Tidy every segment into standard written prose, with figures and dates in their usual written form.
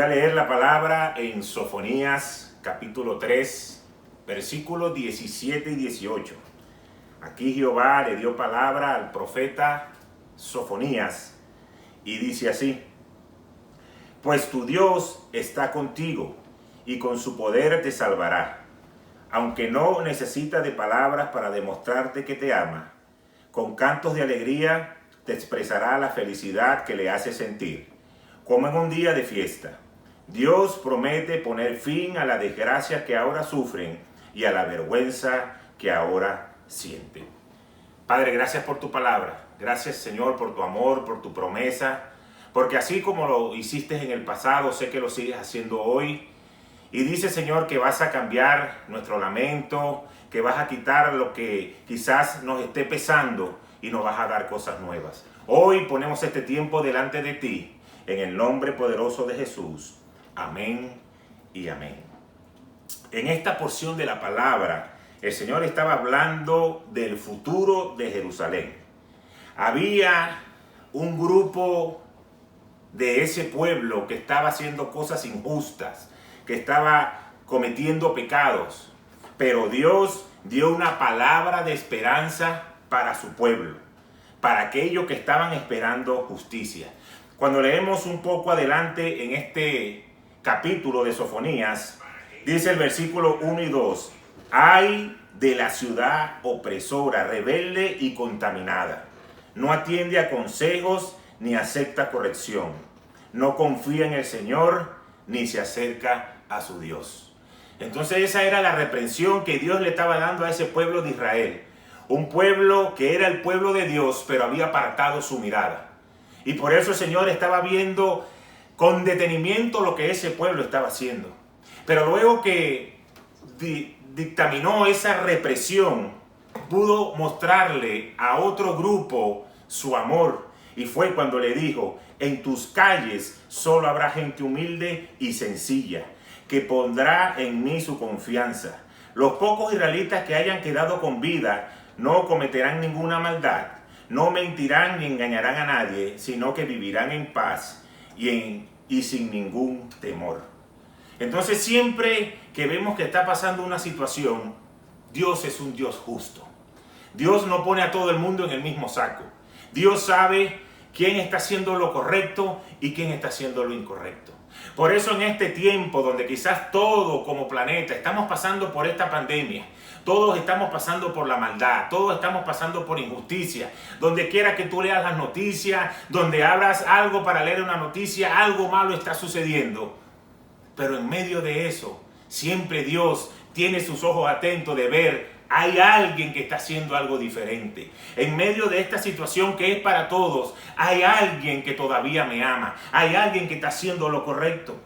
a leer la palabra en Sofonías capítulo 3, versículos 17 y 18. Aquí Jehová le dio palabra al profeta Sofonías y dice así: Pues tu Dios está contigo y con su poder te salvará. Aunque no necesita de palabras para demostrarte que te ama, con cantos de alegría te expresará la felicidad que le hace sentir, como en un día de fiesta. Dios promete poner fin a la desgracia que ahora sufren y a la vergüenza que ahora sienten. Padre, gracias por tu palabra. Gracias, Señor, por tu amor, por tu promesa, porque así como lo hiciste en el pasado, sé que lo sigues haciendo hoy. Y dice, Señor, que vas a cambiar nuestro lamento, que vas a quitar lo que quizás nos esté pesando y nos vas a dar cosas nuevas. Hoy ponemos este tiempo delante de ti, en el nombre poderoso de Jesús. Amén y amén. En esta porción de la palabra, el Señor estaba hablando del futuro de Jerusalén. Había un grupo de ese pueblo que estaba haciendo cosas injustas, que estaba cometiendo pecados, pero Dios dio una palabra de esperanza para su pueblo, para aquellos que estaban esperando justicia. Cuando leemos un poco adelante en este capítulo de Sofonías, dice el versículo 1 y 2, ay de la ciudad opresora, rebelde y contaminada, no atiende a consejos ni acepta corrección, no confía en el Señor ni se acerca a su Dios. Entonces esa era la reprensión que Dios le estaba dando a ese pueblo de Israel. Un pueblo que era el pueblo de Dios, pero había apartado su mirada. Y por eso el Señor estaba viendo con detenimiento lo que ese pueblo estaba haciendo. Pero luego que dictaminó esa represión, pudo mostrarle a otro grupo su amor. Y fue cuando le dijo: en tus calles solo habrá gente humilde y sencilla, que pondrá en mí su confianza. Los pocos israelitas que hayan quedado con vida no cometerán ninguna maldad, no mentirán ni engañarán a nadie, sino que vivirán en paz y sin ningún temor. Entonces, siempre que vemos que está pasando una situación, Dios es un Dios justo. Dios no pone a todo el mundo en el mismo saco. Dios sabe quién está haciendo lo correcto y quién está haciendo lo incorrecto. Por eso en este tiempo donde quizás todo como planeta estamos pasando por esta pandemia, todos estamos pasando por la maldad, todos estamos pasando por injusticia, donde quiera que tú leas las noticias, donde abras algo para leer una noticia, algo malo está sucediendo. Pero en medio de eso, siempre Dios tiene sus ojos atentos de ver: hay alguien que está haciendo algo diferente. En medio de esta situación que es para todos, hay alguien que todavía me ama. Hay alguien que está haciendo lo correcto.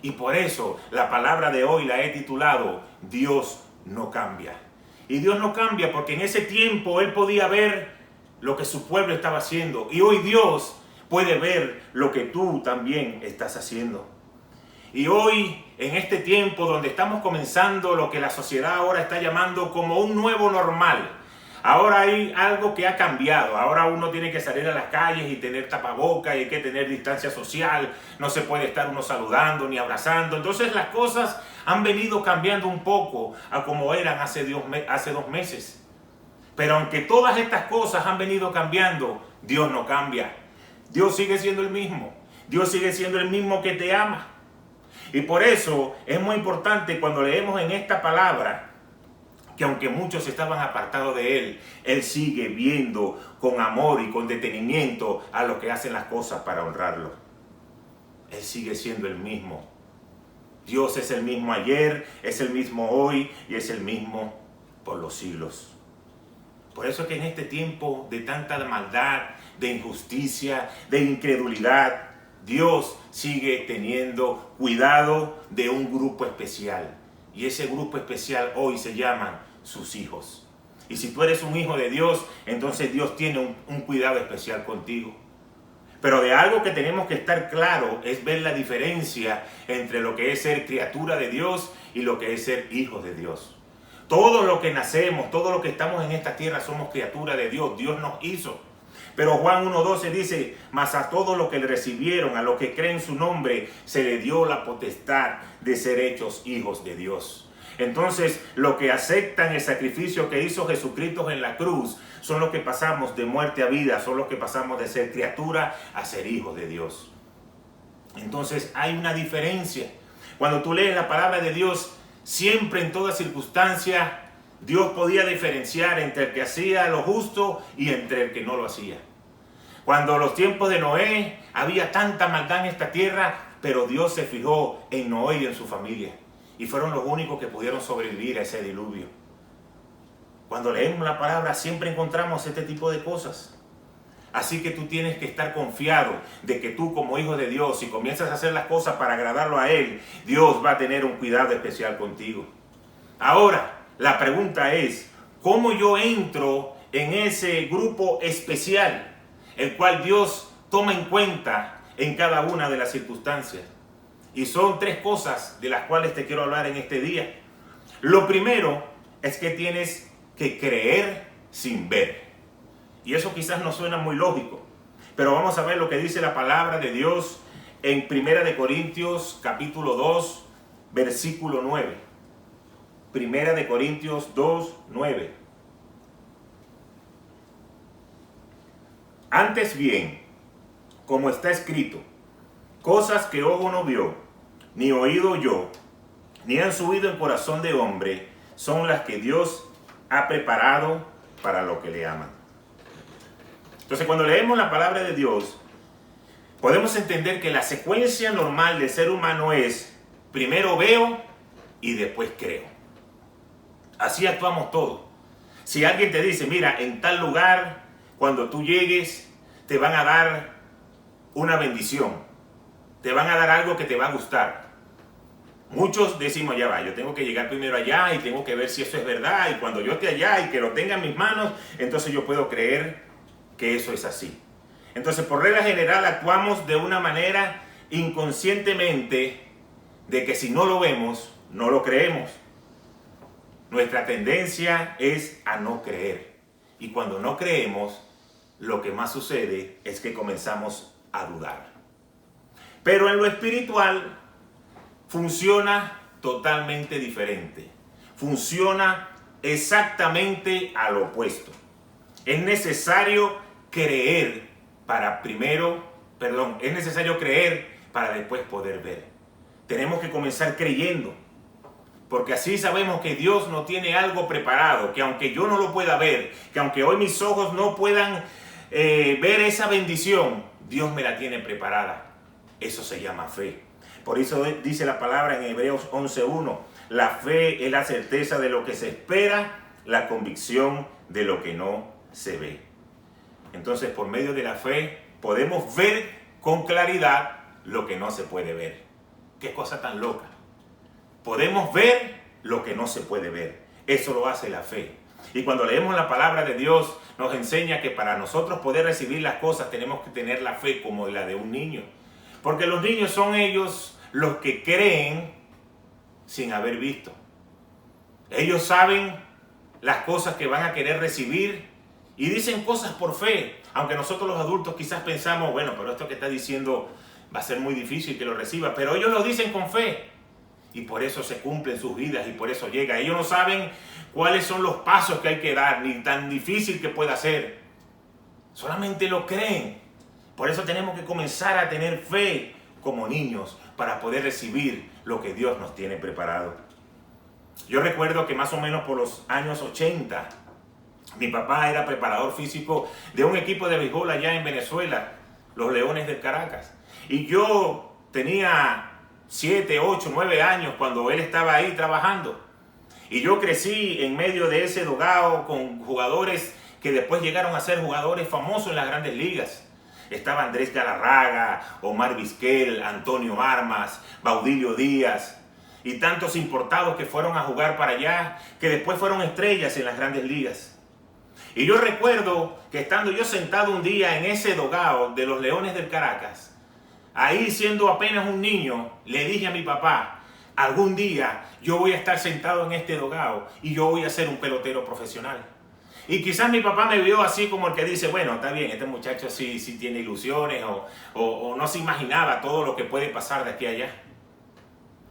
Y por eso la palabra de hoy la he titulado: Dios no cambia. Y Dios no cambia porque en ese tiempo Él podía ver lo que su pueblo estaba haciendo. Y hoy Dios puede ver lo que tú también estás haciendo. Y hoy, en este tiempo donde estamos comenzando lo que la sociedad ahora está llamando como un nuevo normal, ahora hay algo que ha cambiado. Ahora uno tiene que salir a las calles y tener tapabocas y hay que tener distancia social. No se puede estar uno saludando ni abrazando. Entonces las cosas han venido cambiando un poco a como eran hace 2 meses. Pero aunque todas estas cosas han venido cambiando, Dios no cambia. Dios sigue siendo el mismo. Dios sigue siendo el mismo que te ama. Y por eso es muy importante cuando leemos en esta palabra que aunque muchos estaban apartados de Él, Él sigue viendo con amor y con detenimiento a los que hacen las cosas para honrarlo. Él sigue siendo el mismo. Dios es el mismo ayer, es el mismo hoy y es el mismo por los siglos. Por eso es que en este tiempo de tanta maldad, de injusticia, de incredulidad, Dios sigue teniendo cuidado de un grupo especial. Y ese grupo especial hoy se llaman sus hijos. Y si tú eres un hijo de Dios, entonces Dios tiene un cuidado especial contigo. Pero de algo que tenemos que estar claro es ver la diferencia entre lo que es ser criatura de Dios y lo que es ser hijo de Dios. Todo lo que nacemos, todo lo que estamos en esta tierra somos criaturas de Dios. Dios nos hizo. Pero Juan 1:12 dice, mas a todos los que le recibieron, a los que creen su nombre, se le dio la potestad de ser hechos hijos de Dios. Entonces, los que aceptan el sacrificio que hizo Jesucristo en la cruz, son los que pasamos de muerte a vida, son los que pasamos de ser criatura a ser hijos de Dios. Entonces, hay una diferencia. Cuando tú lees la palabra de Dios, siempre en toda circunstancia, Dios podía diferenciar entre el que hacía lo justo y entre el que no lo hacía. Cuando los tiempos de Noé, había tanta maldad en esta tierra, pero Dios se fijó en Noé y en su familia. Y fueron los únicos que pudieron sobrevivir a ese diluvio. Cuando leemos la palabra, siempre encontramos este tipo de cosas. Así que tú tienes que estar confiado de que tú, como hijo de Dios, si comienzas a hacer las cosas para agradarlo a Él, Dios va a tener un cuidado especial contigo. Ahora, la pregunta es, ¿cómo yo entro en ese grupo especial, el cual Dios toma en cuenta en cada una de las circunstancias? Y son tres cosas de las cuales te quiero hablar en este día. Lo primero es que tienes que creer sin ver. Y eso quizás no suena muy lógico, pero vamos a ver lo que dice la palabra de Dios en 1 Corintios capítulo 2, versículo 9. 1 Corintios 2, 9. Antes bien, como está escrito, cosas que ojo no vio, ni oído oyó, ni han subido en corazón de hombre, son las que Dios ha preparado para los que le aman. Entonces, cuando leemos la palabra de Dios, podemos entender que la secuencia normal del ser humano es, primero veo y después creo. Así actuamos todos. Si alguien te dice, mira, en tal lugar, cuando tú llegues, te van a dar una bendición. Te van a dar algo que te va a gustar. Muchos decimos, ya va, yo tengo que llegar primero allá y tengo que ver si eso es verdad. Y cuando yo esté allá y que lo tenga en mis manos, entonces yo puedo creer que eso es así. Entonces, por regla general, actuamos de una manera inconscientemente de que si no lo vemos, no lo creemos. Nuestra tendencia es a no creer. Y cuando no creemos, lo que más sucede es que comenzamos a dudar. Pero en lo espiritual funciona totalmente diferente. Funciona exactamente al opuesto. Es necesario creer es necesario creer para después poder ver. Tenemos que comenzar creyendo. Porque así sabemos que Dios nos tiene algo preparado, que aunque yo no lo pueda ver, que aunque hoy mis ojos no puedan ver esa bendición, Dios me la tiene preparada. Eso se llama fe. Por eso dice la palabra en Hebreos 11:1, la fe es la certeza de lo que se espera, la convicción de lo que no se ve. Entonces, por medio de la fe, podemos ver con claridad lo que no se puede ver. Qué cosa tan loca. Podemos ver lo que no se puede ver. Eso lo hace la fe. Y cuando leemos la palabra de Dios, nos enseña que para nosotros poder recibir las cosas tenemos que tener la fe como la de un niño. Porque los niños son ellos los que creen sin haber visto. Ellos saben las cosas que van a querer recibir y dicen cosas por fe. Aunque nosotros los adultos quizás pensamos, bueno, pero esto que está diciendo va a ser muy difícil que lo reciba. Pero ellos lo dicen con fe. Y por eso se cumplen sus vidas y por eso llega. Ellos no saben cuáles son los pasos que hay que dar, ni tan difícil que pueda ser. Solamente lo creen. Por eso tenemos que comenzar a tener fe como niños para poder recibir lo que Dios nos tiene preparado. Yo recuerdo que más o menos por los años 80, mi papá era preparador físico de un equipo de béisbol allá en Venezuela, los Leones del Caracas. Y yo tenía 7, 8, 9 años cuando él estaba ahí trabajando. Y yo crecí en medio de ese dogado con jugadores que después llegaron a ser jugadores famosos en las grandes ligas. Estaba Andrés Galarraga, Omar Vizquel, Antonio Armas, Baudilio Díaz y tantos importados que fueron a jugar para allá, que después fueron estrellas en las grandes ligas. Y yo recuerdo que estando yo sentado un día en ese dogado de los Leones del Caracas, ahí siendo apenas un niño, le dije a mi papá, algún día yo voy a estar sentado en este dogado y yo voy a ser un pelotero profesional. Y quizás mi papá me vio así como el que dice, bueno, está bien, este muchacho sí tiene ilusiones o no se imaginaba todo lo que puede pasar de aquí a allá.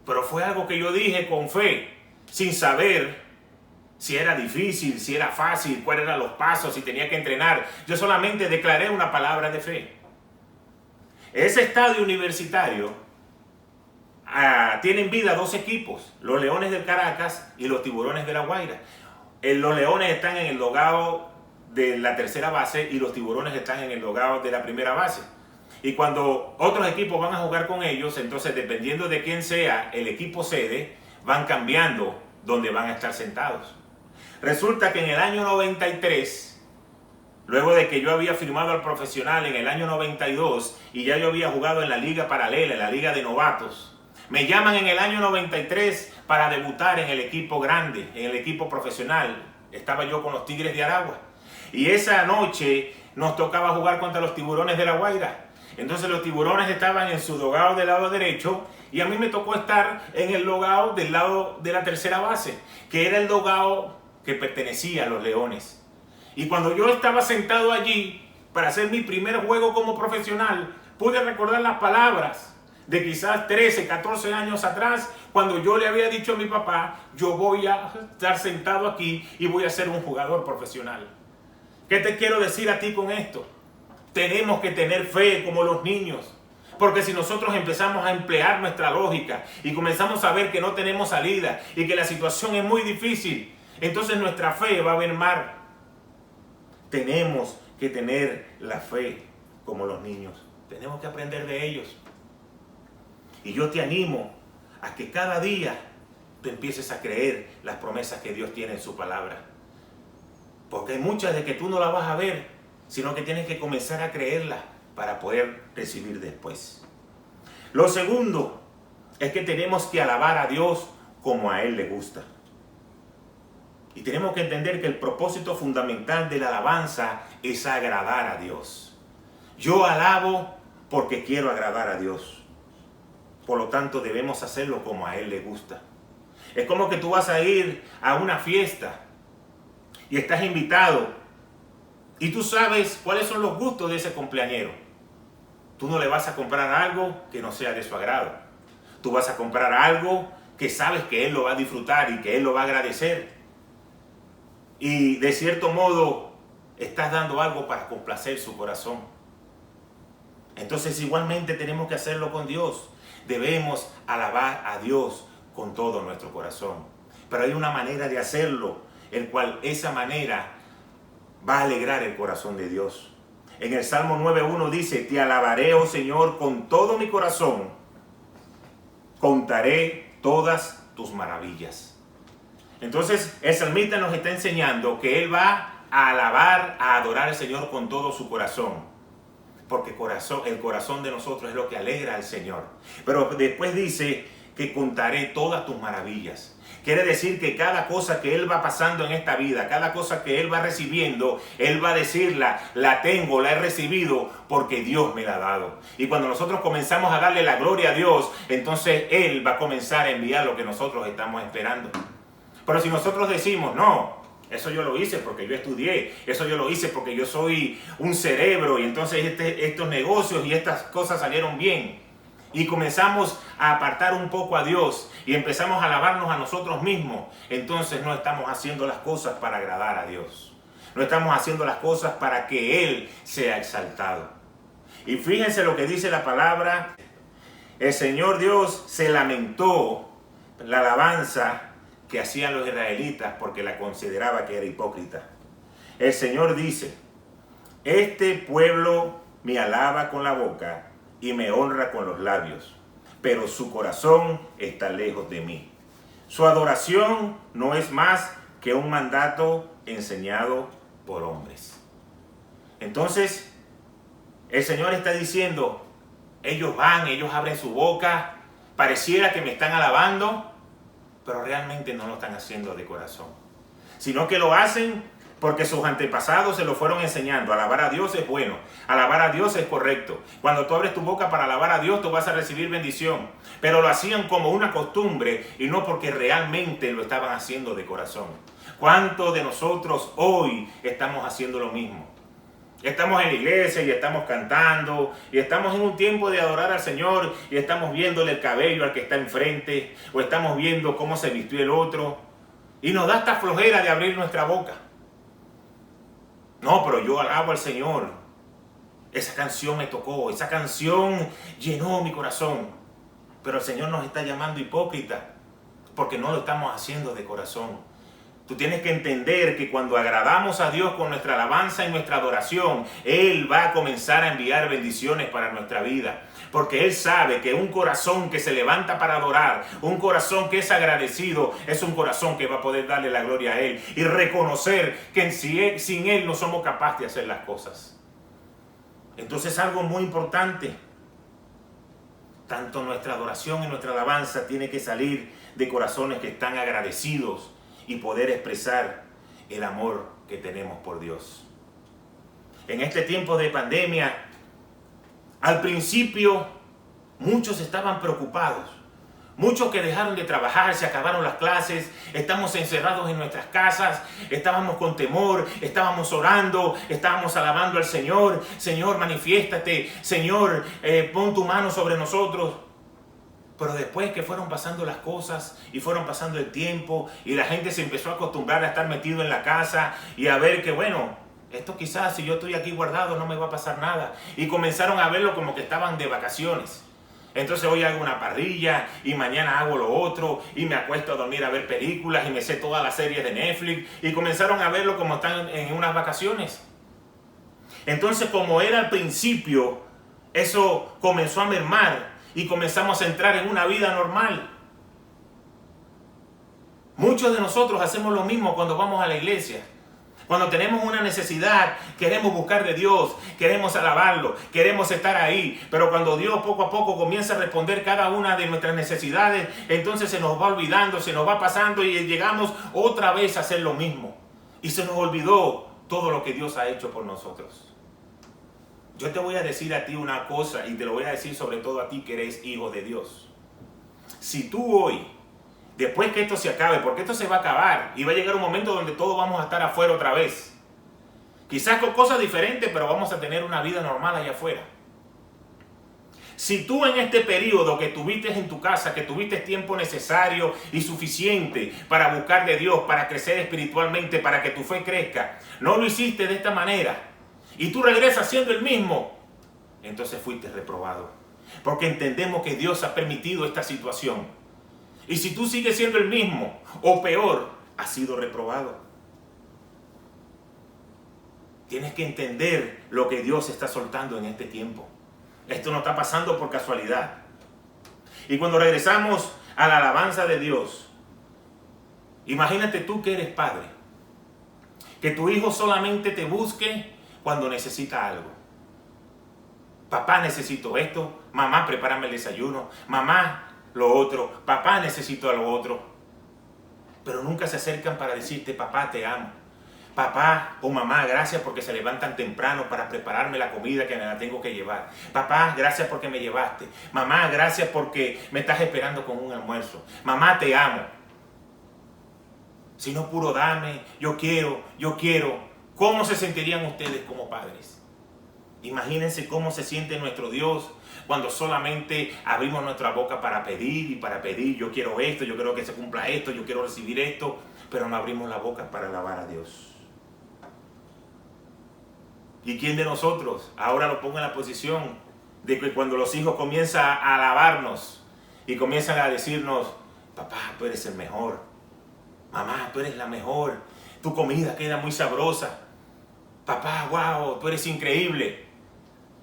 Pero fue algo que yo dije con fe, sin saber si era difícil, si era fácil, cuáles eran los pasos, si tenía que entrenar. Yo solamente declaré una palabra de fe. Ese estadio universitario tienen vida dos equipos, los Leones del Caracas y los Tiburones de La Guaira. Los Leones están en el logado de la tercera base y los Tiburones están en el logado de la primera base. Y cuando otros equipos van a jugar con ellos, entonces dependiendo de quién sea el equipo sede, van cambiando donde van a estar sentados. Resulta que en el año 93, luego de que yo había firmado al profesional en el año 92 y ya yo había jugado en la liga paralela, en la liga de novatos, me llaman en el año 93 para debutar en el equipo grande, en el equipo profesional. Estaba yo con los Tigres de Aragua. Y esa noche nos tocaba jugar contra los Tiburones de La Guaira. Entonces los Tiburones estaban en su logado del lado derecho y a mí me tocó estar en el logado del lado de la tercera base, que era el logado que pertenecía a los Leones. Y cuando yo estaba sentado allí para hacer mi primer juego como profesional, pude recordar las palabras de quizás 13, 14 años atrás, cuando yo le había dicho a mi papá, yo voy a estar sentado aquí y voy a ser un jugador profesional. ¿Qué te quiero decir a ti con esto? Tenemos que tener fe como los niños, porque si nosotros empezamos a emplear nuestra lógica y comenzamos a ver que no tenemos salida y que la situación es muy difícil, entonces nuestra fe va a mermar. Tenemos que tener la fe como los niños. Tenemos que aprender de ellos. Y yo te animo a que cada día tú empieces a creer las promesas que Dios tiene en su palabra. Porque hay muchas de que tú no las vas a ver, sino que tienes que comenzar a creerlas para poder recibir después. Lo segundo es que tenemos que alabar a Dios como a Él le gusta. Y tenemos que entender que el propósito fundamental de la alabanza es agradar a Dios. Yo alabo porque quiero agradar a Dios. Por lo tanto, debemos hacerlo como a Él le gusta. Es como que tú vas a ir a una fiesta y estás invitado y tú sabes cuáles son los gustos de ese cumpleañero. Tú no le vas a comprar algo que no sea de su agrado. Tú vas a comprar algo que sabes que él lo va a disfrutar y que él lo va a agradecer. Y de cierto modo estás dando algo para complacer su corazón. Entonces igualmente tenemos que hacerlo con Dios. Debemos alabar a Dios con todo nuestro corazón. Pero hay una manera de hacerlo, el cual esa manera va a alegrar el corazón de Dios. En el Salmo 9.1 dice, te alabaré, oh Señor, con todo mi corazón. Contaré todas tus maravillas. Entonces el salmista nos está enseñando que él va a alabar, a adorar al Señor con todo su corazón. Porque el corazón de nosotros es lo que alegra al Señor. Pero después dice que contaré todas tus maravillas. Quiere decir que cada cosa que él va pasando en esta vida, cada cosa que él va recibiendo, él va a decirla, la tengo, la he recibido porque Dios me la ha dado. Y cuando nosotros comenzamos a darle la gloria a Dios, entonces él va a comenzar a enviar lo que nosotros estamos esperando. Pero si nosotros decimos, no, eso yo lo hice porque yo estudié, eso yo lo hice porque yo soy un cerebro y entonces estos negocios y estas cosas salieron bien. Y comenzamos a apartar un poco a Dios y empezamos a alabarnos a nosotros mismos, entonces no estamos haciendo las cosas para agradar a Dios. No estamos haciendo las cosas para que Él sea exaltado. Y fíjense lo que dice la palabra. El Señor Dios se lamentó la alabanza que hacían los israelitas porque la consideraba que era hipócrita. El Señor dice, este pueblo me alaba con la boca y me honra con los labios, pero su corazón está lejos de mí. Su adoración no es más que un mandato enseñado por hombres. Entonces, el Señor está diciendo, ellos abren su boca, pareciera que me están alabando, pero realmente no lo están haciendo de corazón, sino que lo hacen porque sus antepasados se lo fueron enseñando. Alabar a Dios es bueno, alabar a Dios es correcto. Cuando tú abres tu boca para alabar a Dios, tú vas a recibir bendición. Pero lo hacían como una costumbre y no porque realmente lo estaban haciendo de corazón. ¿Cuántos de nosotros hoy estamos haciendo lo mismo? Estamos en la iglesia y estamos cantando y estamos en un tiempo de adorar al Señor y estamos viéndole el cabello al que está enfrente o estamos viendo cómo se vistió el otro y nos da esta flojera de abrir nuestra boca. No, pero yo alabo al Señor. Esa canción me tocó, esa canción llenó mi corazón. Pero el Señor nos está llamando hipócrita porque no lo estamos haciendo de corazón. Tú tienes que entender que cuando agradamos a Dios con nuestra alabanza y nuestra adoración, Él va a comenzar a enviar bendiciones para nuestra vida. Porque Él sabe que un corazón que se levanta para adorar, un corazón que es agradecido, es un corazón que va a poder darle la gloria a Él y reconocer que sin Él no somos capaces de hacer las cosas. Entonces algo muy importante, tanto nuestra adoración y nuestra alabanza tiene que salir de corazones que están agradecidos y poder expresar el amor que tenemos por Dios. En este tiempo de pandemia, al principio, muchos estaban preocupados. Muchos que dejaron de trabajar, se acabaron las clases, estamos encerrados en nuestras casas, estábamos con temor, estábamos orando, estábamos alabando al Señor. Señor, manifiéstate. Señor, pon tu mano sobre nosotros. Pero después que fueron pasando las cosas y fueron pasando el tiempo y la gente se empezó a acostumbrar a estar metido en la casa y a ver que bueno, esto quizás si yo estoy aquí guardado no me va a pasar nada. Y comenzaron a verlo como que estaban de vacaciones. Entonces hoy hago una parrilla y mañana hago lo otro y me acuesto a dormir a ver películas y me sé todas las series de Netflix y comenzaron a verlo como están en unas vacaciones. Entonces como era al principio, eso comenzó a mermar y comenzamos a entrar en una vida normal. Muchos de nosotros hacemos lo mismo cuando vamos a la iglesia. Cuando tenemos una necesidad, queremos buscar de Dios, queremos alabarlo, queremos estar ahí. Pero cuando Dios poco a poco comienza a responder cada una de nuestras necesidades, entonces se nos va olvidando, se nos va pasando y llegamos otra vez a hacer lo mismo. Y se nos olvidó todo lo que Dios ha hecho por nosotros. Yo te voy a decir a ti una cosa y te lo voy a decir sobre todo a ti que eres hijo de Dios. Si tú hoy, después que esto se acabe, porque esto se va a acabar y va a llegar un momento donde todos vamos a estar afuera otra vez. Quizás con cosas diferentes, pero vamos a tener una vida normal allá afuera. Si tú en este periodo que tuviste en tu casa, que tuviste tiempo necesario y suficiente para buscar de Dios, para crecer espiritualmente, para que tu fe crezca, no lo hiciste de esta manera y tú regresas siendo el mismo, entonces fuiste reprobado. Porque entendemos que Dios ha permitido esta situación. Y si tú sigues siendo el mismo o peor, has sido reprobado. Tienes que entender lo que Dios está soltando en este tiempo. Esto no está pasando por casualidad. Y cuando regresamos a la alabanza de Dios, imagínate tú que eres padre. Que tu hijo solamente te busque cuando necesita algo. Papá, necesito esto. Mamá, prepárame el desayuno. Mamá, lo otro. Papá, necesito lo otro. Pero nunca se acercan para decirte, papá, te amo. Papá o mamá, gracias porque se levantan temprano para prepararme la comida que me la tengo que llevar. Papá, gracias porque me llevaste. Mamá, gracias porque me estás esperando con un almuerzo. Mamá, te amo. Si no puro dame, yo quiero. ¿Cómo se sentirían ustedes como padres? Imagínense cómo se siente nuestro Dios cuando solamente abrimos nuestra boca para pedir y para pedir. Yo quiero esto, yo quiero que se cumpla esto, yo quiero recibir esto, pero no abrimos la boca para alabar a Dios. ¿Y quién de nosotros ahora lo ponga en la posición de que cuando los hijos comienzan a alabarnos y comienzan a decirnos, papá, tú eres el mejor, mamá, tú eres la mejor, tu comida queda muy sabrosa, papá, wow, tú eres increíble?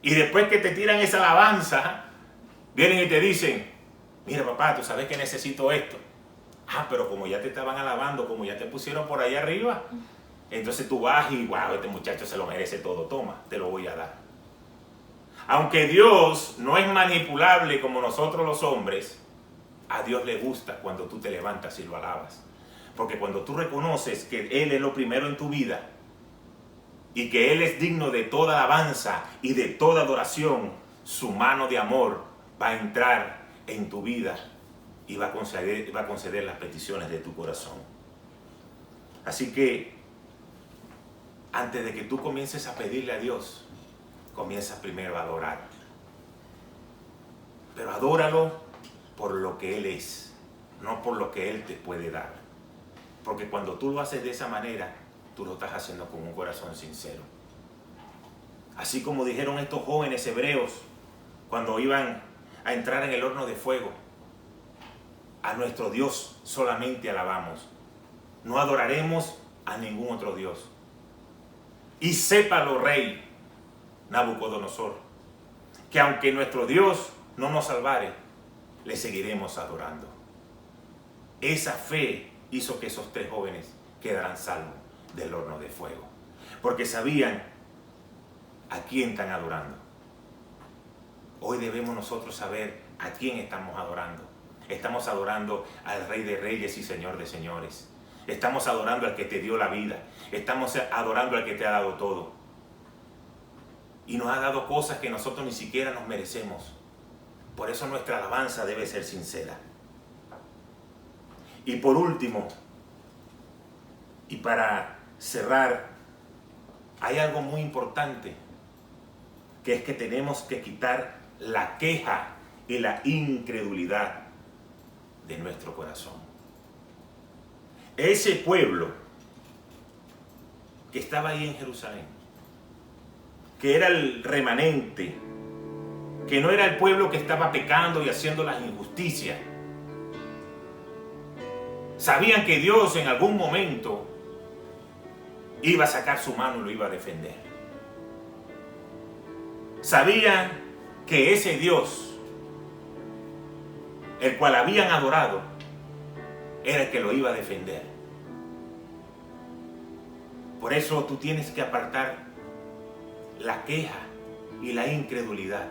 Y después que te tiran esa alabanza, vienen y te dicen, mira papá, tú sabes que necesito esto. Ah, pero como ya te estaban alabando, como ya te pusieron por ahí arriba, entonces tú vas y wow, este muchacho se lo merece todo, toma, te lo voy a dar. Aunque Dios no es manipulable como nosotros los hombres, a Dios le gusta cuando tú te levantas y lo alabas. Porque cuando tú reconoces que Él es lo primero en tu vida, y que Él es digno de toda alabanza y de toda adoración, su mano de amor va a entrar en tu vida y va a conceder las peticiones de tu corazón. Así que antes de que tú comiences a pedirle a Dios, comienza primero a adorar. Pero adóralo por lo que Él es, no por lo que Él te puede dar. Porque cuando tú lo haces de esa manera, tú lo estás haciendo con un corazón sincero. Así como dijeron estos jóvenes hebreos cuando iban a entrar en el horno de fuego: a nuestro Dios solamente alabamos, no adoraremos a ningún otro Dios. Y sépalo, rey Nabucodonosor, que aunque nuestro Dios no nos salvare, le seguiremos adorando. Esa fe hizo que esos tres jóvenes quedaran salvos del horno de fuego, porque sabían a quién están adorando. Hoy debemos nosotros saber a quién estamos adorando. Estamos adorando al Rey de Reyes y Señor de Señores. Estamos adorando al que te dio la vida. Estamos adorando al que te ha dado todo. Y nos ha dado cosas que nosotros ni siquiera nos merecemos. Por eso nuestra alabanza debe ser sincera. Y por último, y para cerrar, hay algo muy importante, que es que tenemos que quitar la queja y la incredulidad de nuestro corazón. Ese pueblo que estaba ahí en Jerusalén, que era el remanente, que no era el pueblo que estaba pecando y haciendo las injusticias, sabían que Dios en algún momento iba a sacar su mano y lo iba a defender. Sabían que ese Dios, el cual habían adorado, era el que lo iba a defender. Por eso tú tienes que apartar la queja y la incredulidad.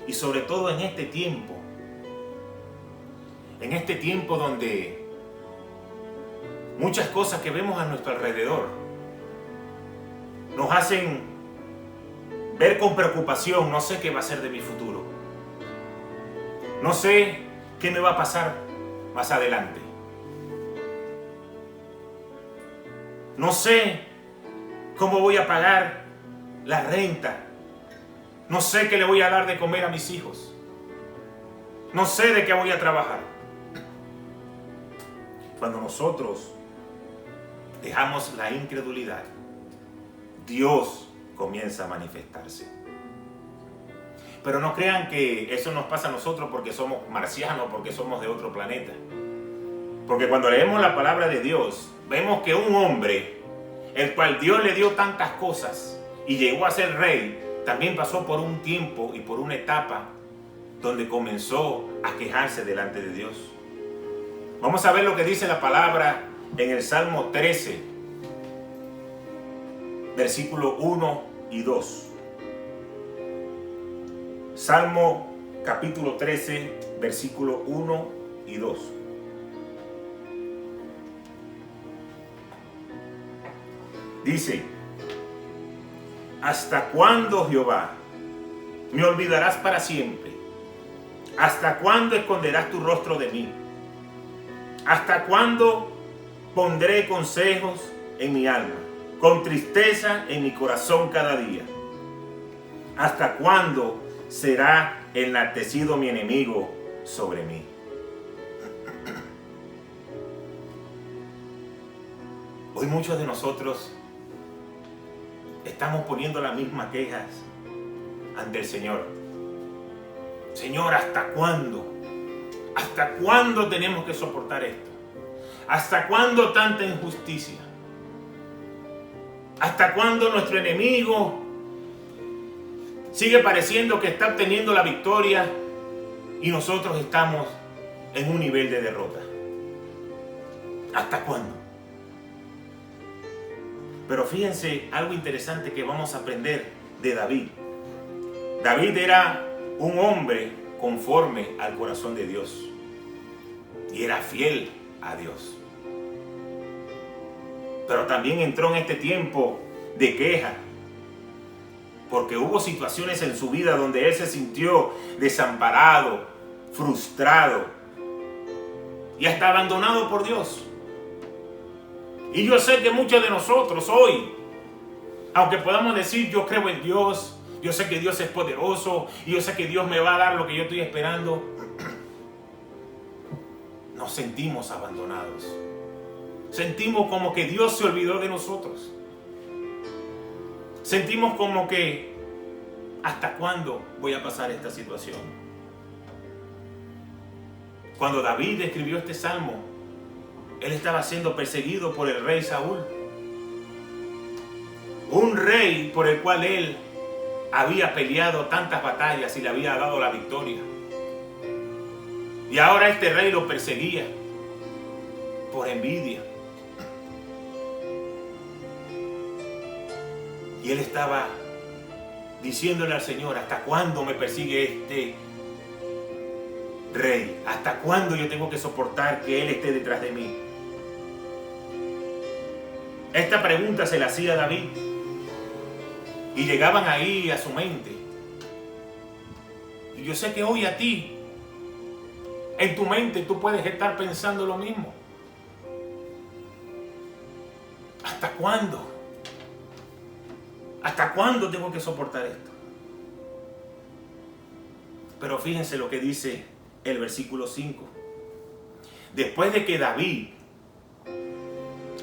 Y sobre todo en este tiempo donde muchas cosas que vemos a nuestro alrededor nos hacen ver con preocupación: no sé qué va a ser de mi futuro, no sé qué me va a pasar más adelante, no sé cómo voy a pagar la renta, no sé qué le voy a dar de comer a mis hijos, no sé de qué voy a trabajar. Cuando nosotros dejamos la incredulidad, Dios comienza a manifestarse. Pero no crean que eso nos pasa a nosotros porque somos marcianos, porque somos de otro planeta. Porque cuando leemos la palabra de Dios, vemos que un hombre, el cual Dios le dio tantas cosas y llegó a ser rey, también pasó por un tiempo y por una etapa donde comenzó a quejarse delante de Dios. Vamos a ver lo que dice la palabra en el Salmo 13, versículo 1 y 2. Salmo capítulo 13, versículo 1 y 2. Dice: ¿hasta cuándo, Jehová, me olvidarás para siempre? ¿Hasta cuándo esconderás tu rostro de mí? ¿Hasta cuándo pondré consejos en mi alma, con tristeza en mi corazón cada día? ¿Hasta cuándo será enaltecido mi enemigo sobre mí? Hoy muchos de nosotros estamos poniendo las mismas quejas ante el Señor. Señor, ¿hasta cuándo? ¿Hasta cuándo tenemos que soportar esto? ¿Hasta cuándo tanta injusticia? ¿Hasta cuándo nuestro enemigo sigue pareciendo que está obteniendo la victoria y nosotros estamos en un nivel de derrota? ¿Hasta cuándo? Pero fíjense algo interesante que vamos a aprender de David. David era un hombre conforme al corazón de Dios y era fiel a Dios. Pero también entró en este tiempo de queja Porque hubo situaciones en su vida donde él se sintió desamparado, frustrado y hasta abandonado por Dios. Y yo sé que muchos de nosotros hoy, aunque podamos decir yo creo en Dios, yo sé que Dios es poderoso y yo sé que Dios me va a dar lo que yo estoy esperando, nos sentimos abandonados. Sentimos como que Dios se olvidó de nosotros. Sentimos como que ¿hasta cuándo voy a pasar esta situación? Cuando David escribió este salmo, él estaba siendo perseguido por el rey Saúl. Un rey por el cual él había peleado tantas batallas y le había dado la victoria. Y ahora este rey lo perseguía por envidia. Y él estaba diciéndole al Señor, ¿hasta cuándo me persigue este rey? ¿Hasta cuándo yo tengo que soportar que él esté detrás de mí? Esta pregunta se la hacía David. Y llegaban ahí a su mente. Y yo sé que hoy a ti, en tu mente, tú puedes estar pensando lo mismo. ¿Hasta cuándo? ¿Hasta cuándo tengo que soportar esto? Pero fíjense lo que dice el versículo 5. Después de que David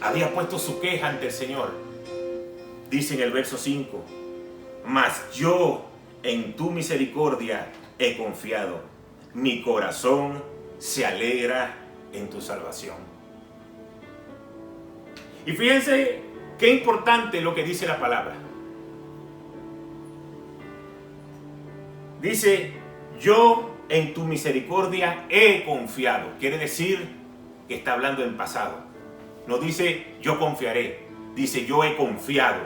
había puesto su queja ante el Señor, dice en el verso 5, mas yo en tu misericordia he confiado, mi corazón se alegra en tu salvación. Y fíjense qué importante lo que dice la palabra. Dice, yo en tu misericordia he confiado. Quiere decir que está hablando en pasado. No dice yo confiaré, dice yo he confiado.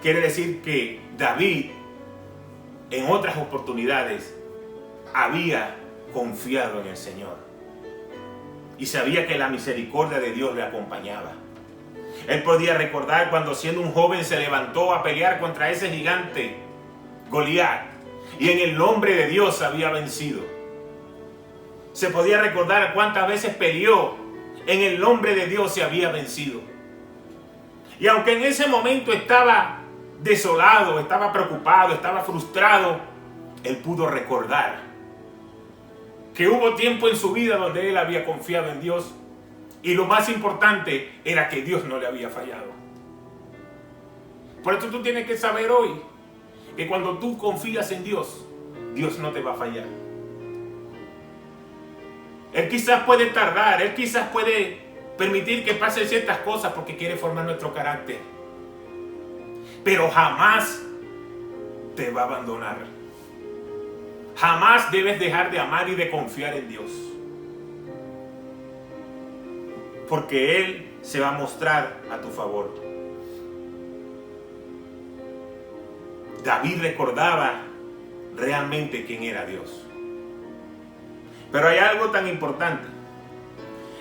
Quiere decir que David en otras oportunidades había confiado en el Señor. Y sabía que la misericordia de Dios le acompañaba. Él podía recordar cuando siendo un joven se levantó a pelear contra ese gigante, Goliat. Y en el nombre de Dios había vencido. Se podía recordar cuántas veces peleó. En el nombre de Dios se había vencido. Y aunque en ese momento estaba desolado, estaba preocupado, estaba frustrado, él pudo recordar que hubo tiempo en su vida donde él había confiado en Dios. Y lo más importante era que Dios no le había fallado. Por eso tú tienes que saber hoy que cuando tú confías en Dios, Dios no te va a fallar. Él quizás puede tardar, Él quizás puede permitir que pasen ciertas cosas porque quiere formar nuestro carácter. Pero jamás te va a abandonar. Jamás debes dejar de amar y de confiar en Dios. Porque Él se va a mostrar a tu favor. David recordaba realmente quién era Dios. Pero hay algo tan importante.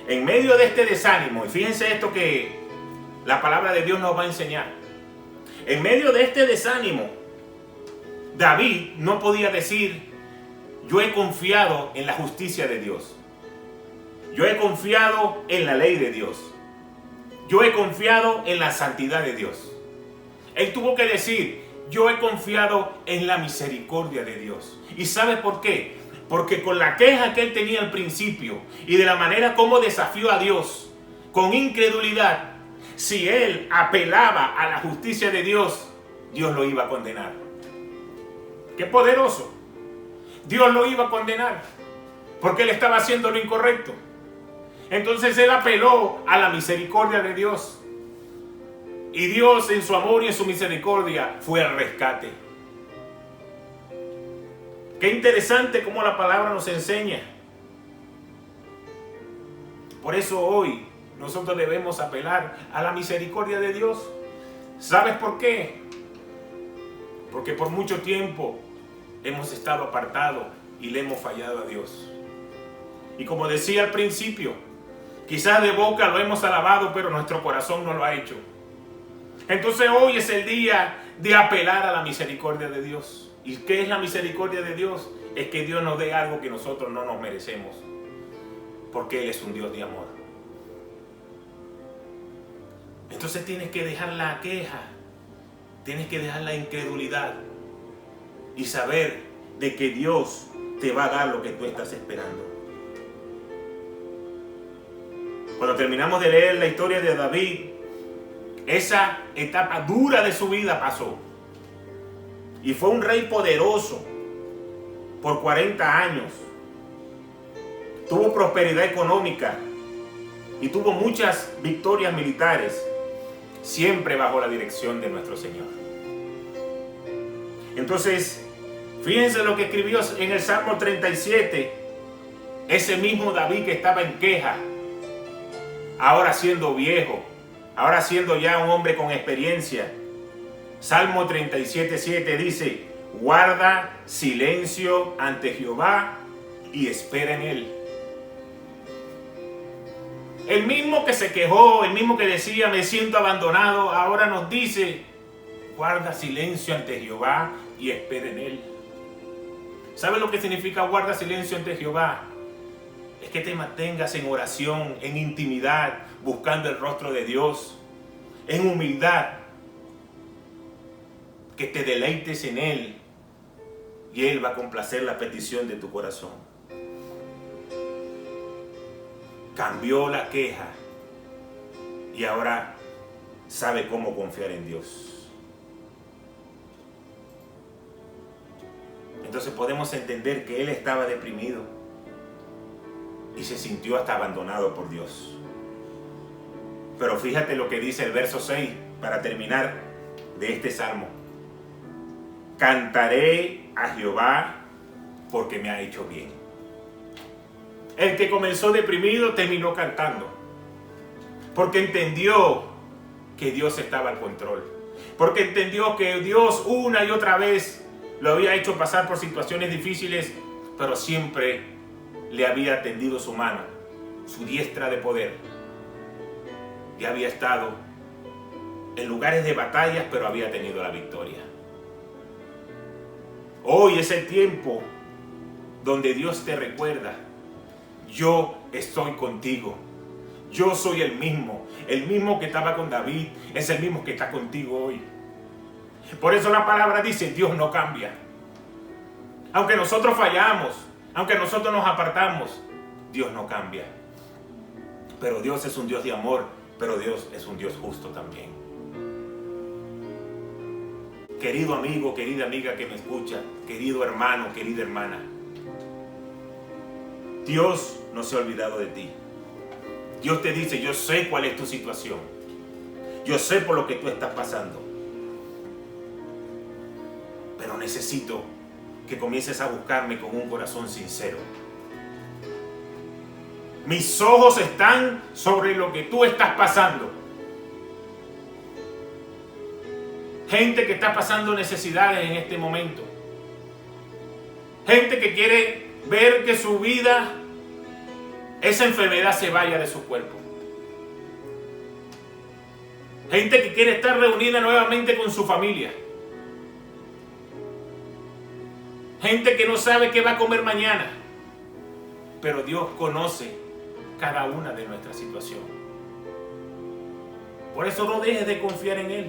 En medio de este desánimo, y fíjense esto que la palabra de Dios nos va a enseñar. En medio de este desánimo, David no podía decir, yo he confiado en la justicia de Dios. Yo he confiado en la ley de Dios. Yo he confiado en la santidad de Dios. Él tuvo que decir, yo he confiado en la misericordia de Dios. ¿Y sabe por qué? Porque con la queja que él tenía al principio y de la manera como desafió a Dios, con incredulidad, si él apelaba a la justicia de Dios, Dios lo iba a condenar. ¡Qué poderoso! Dios lo iba a condenar porque él estaba haciendo lo incorrecto. Entonces él apeló a la misericordia de Dios. Y Dios en su amor y en su misericordia fue al rescate. Qué interesante cómo la palabra nos enseña. Por eso hoy nosotros debemos apelar a la misericordia de Dios. ¿Sabes por qué? Porque por mucho tiempo hemos estado apartados y le hemos fallado a Dios. Y como decía al principio, quizás de boca lo hemos alabado, pero nuestro corazón no lo ha hecho. Entonces hoy es el día de apelar a la misericordia de Dios. ¿Y qué es la misericordia de Dios? Es que Dios nos dé algo que nosotros no nos merecemos, porque Él es un Dios de amor. Entonces tienes que dejar la queja, tienes que dejar la incredulidad y saber de que Dios te va a dar lo que tú estás esperando. Cuando terminamos de leer la historia de David, esa etapa dura de su vida pasó. Y fue un rey poderoso por 40 años. Tuvo prosperidad económica y tuvo muchas victorias militares, siempre bajo la dirección de nuestro Señor. Entonces, fíjense lo que escribió en el Salmo 37, ese mismo David que estaba en queja, ahora siendo viejo, ahora siendo ya un hombre con experiencia. Salmo 37:7 dice: guarda silencio ante Jehová y espera en Él. El mismo que se quejó, el mismo que decía me siento abandonado, ahora nos dice: guarda silencio ante Jehová y espera en Él. ¿Sabes lo que significa guarda silencio ante Jehová? Es que te mantengas en oración, en intimidad, buscando el rostro de Dios, en humildad, que te deleites en Él y Él va a complacer la petición de tu corazón. Cambió la queja y ahora sabe cómo confiar en Dios. Entonces podemos entender que él estaba deprimido y se sintió hasta abandonado por Dios. Pero fíjate lo que dice el verso 6 para terminar de este salmo: cantaré a Jehová porque me ha hecho bien. El que comenzó deprimido terminó cantando, porque entendió que Dios estaba al control, porque entendió que Dios una y otra vez lo había hecho pasar por situaciones difíciles, pero siempre le había tendido su mano, su diestra de poder, y había estado en lugares de batallas, pero había tenido la victoria. Hoy es el tiempo donde Dios te recuerda: yo estoy contigo, yo soy el mismo que estaba con David, es el mismo que está contigo hoy. Por eso la palabra dice: Dios no cambia. Aunque nosotros fallamos, aunque nosotros nos apartamos, Dios no cambia. Pero Dios es un Dios de amor, pero Dios es un Dios justo también. Querido amigo, querida amiga que me escucha, querido hermano, querida hermana, Dios no se ha olvidado de ti. Dios te dice: yo sé cuál es tu situación, yo sé por lo que tú estás pasando, pero necesito que comiences a buscarme con un corazón sincero. Mis ojos están sobre lo que tú estás pasando. Gente que está pasando necesidades en este momento. Gente que quiere ver que su vida, esa enfermedad se vaya de su cuerpo. Gente que quiere estar reunida nuevamente con su familia. Gente que no sabe qué va a comer mañana. Pero Dios conoce cada una de nuestras situaciones. Por eso no dejes de confiar en Él.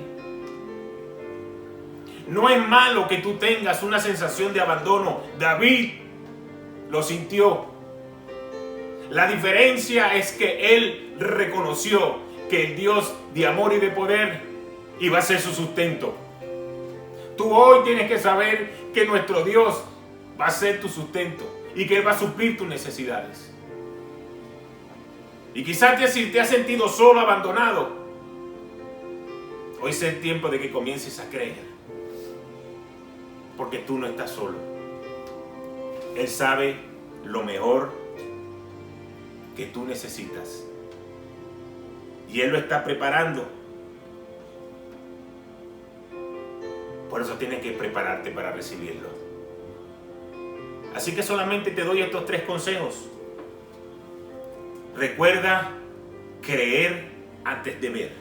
No es malo que tú tengas una sensación de abandono. David lo sintió. La diferencia es que él reconoció que el Dios de amor y de poder iba a ser su sustento. Tú hoy tienes que saber que nuestro Dios va a ser tu sustento y que Él va a suplir tus necesidades. Y quizás si te has sentido solo, abandonado, hoy es el tiempo de que comiences a creer. Porque tú no estás solo. Él sabe lo mejor que tú necesitas. Y Él lo está preparando. Por eso tienes que prepararte para recibirlo. Así que solamente te doy estos 3 consejos. Recuerda creer antes de ver.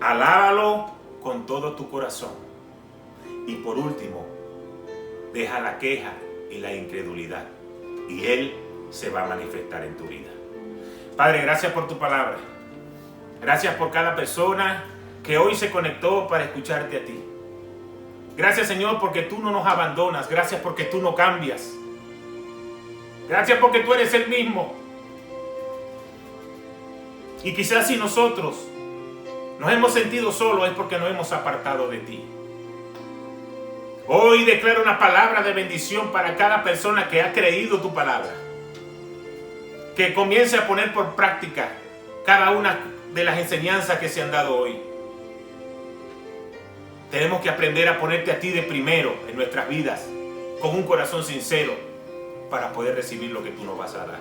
Alábalo con todo tu corazón. Y por último, deja la queja y la incredulidad, y Él se va a manifestar en tu vida. Padre, gracias por tu palabra. Gracias por cada persona que hoy se conectó para escucharte a ti. Gracias, Señor, porque tú no nos abandonas. Gracias porque tú no cambias. Gracias porque tú eres el mismo. Y quizás si nosotros nos hemos sentido solos es porque nos hemos apartado de ti. Hoy declaro una palabra de bendición para cada persona que ha creído tu palabra. Que comience a poner por práctica cada una de las enseñanzas que se han dado hoy. Tenemos que aprender a ponerte a ti de primero en nuestras vidas, con un corazón sincero, para poder recibir lo que tú nos vas a dar.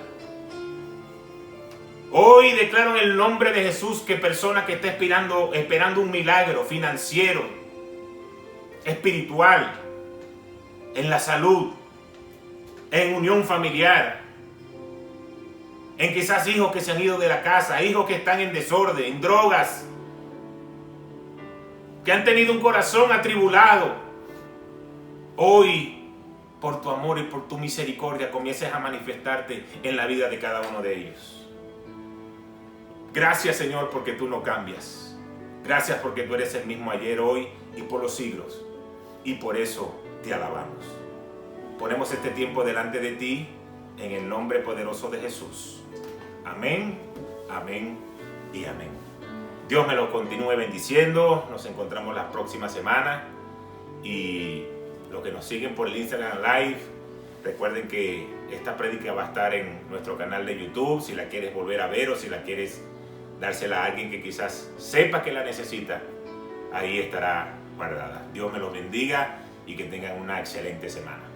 Hoy declaro en el nombre de Jesús que persona que está esperando un milagro financiero, espiritual, en la salud, en unión familiar, en quizás hijos que se han ido de la casa, hijos que están en desorden, en drogas, que han tenido un corazón atribulado. Hoy, por tu amor y por tu misericordia, comiences a manifestarte en la vida de cada uno de ellos. Gracias, Señor, porque tú no cambias. Gracias porque tú eres el mismo ayer, hoy y por los siglos. Y por eso te alabamos. Ponemos este tiempo delante de ti en el nombre poderoso de Jesús. Amén, amén y amén. Dios me lo continúe bendiciendo. Nos encontramos la próxima semana. Y los que nos siguen por el Instagram Live, recuerden que esta prédica va a estar en nuestro canal de YouTube. Si la quieres volver a ver o si la quieres dársela a alguien que quizás sepa que la necesita, ahí estará guardada. Dios me los bendiga y que tengan una excelente semana.